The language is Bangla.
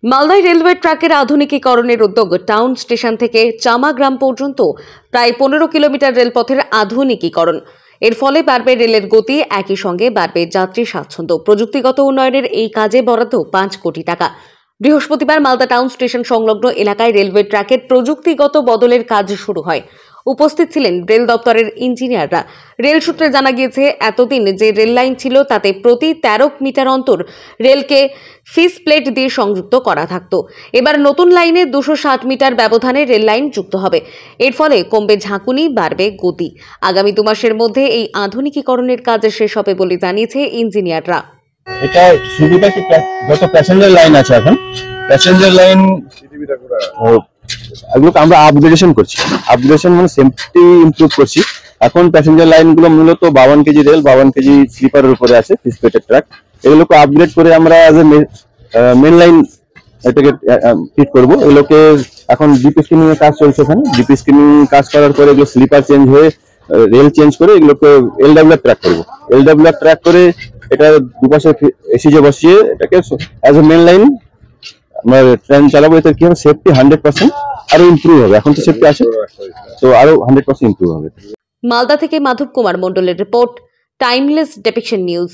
মালদায় রেলওয়ে ট্র্যাকের আধুনিকীকরণের উদ্যোগ। টাউন স্টেশন থেকে চামা গ্রাম পর্যন্ত প্রায় 15 কিলোমিটার রেলপথের আধুনিকীকরণ। এর ফলে বাড়বে রেলের গতি, একই সঙ্গে বাড়বে যাত্রী স্বাচ্ছন্দ্য। প্রযুক্তিগত উন্নয়নের এই কাজে বরাদ্দ 5 কোটি টাকা। বৃহস্পতিবার মালদা টাউন স্টেশন সংলগ্ন এলাকায় রেলওয়ে ট্র্যাকের প্রযুক্তিগত বদলের কাজ শুরু হয়। উপস্থিত ছিলেন রেল দপ্তরের ইঞ্জিনিয়াররা। রেল সূত্রে জানা গিয়েছে, এতদিন যে রেল লাইন ছিল তাতে প্রতি 13 মিটার অন্তর রেলকে ফিস প্লেট দিয়ে সংযুক্ত করা থাকতো। এবার নতুন লাইনে 260 মিটার ব্যবধানে রেল লাইন যুক্ত হবে। এর ফলে কমবে ঝাঁকুনি, বাড়বে গতি। আগামী 2 মাসের মধ্যে এই আধুনিকীকরণের কাজ শেষ হবে বলে জানিয়েছে ইঞ্জিনিয়াররা। এটা সুবিধা কি, যত প্যাসেঞ্জার লাইন আছে এখন প্যাসেঞ্জার লাইন এগুলোকে আমরা আপগ্রেডেশন করছি। আপগ্রেডেশন মানে সেফটি ইমপ্রুভ করছি। এখন প্যাসেঞ্জার লাইনগুলো মূলত 52 কেজি রেল, 52 কেজি স্লিপারের উপরে আছে, ফিসপ্লেটেড ট্র্যাক। এগুলোকে আপগ্রেড করে আমরা অ্যাজ এ মেন লাইন এটাকে ফিট করবো। এগুলোকে এখন ডিপি স্ক্রিনিং এর কাজ চলছে। এখানে ডিপি স্ক্রিনিং কাজ করার পরে এগুলো স্লিপার চেঞ্জ হয়ে রেল চেঞ্জ করে এগুলোকে এলডব্লিউআর ট্র্যাক করবো। এলডব্লিউআর ট্র্যাক করে এটা দুপাশে এসিজে বসিয়ে এটাকে অ্যাজ এ মেন লাইন আমরা ট্রেন চালাবো। এতে কি হবে, সেফটি 100% আরো ইমপ্রুভ হবে। এখন তো সেফটি আছে, তো আরো 100% ইমপ্রুভ হবে। মালদা থেকে মাধব কুমার মণ্ডলের রিপোর্ট, টাইমলেস ডেপিকশন নিউজ।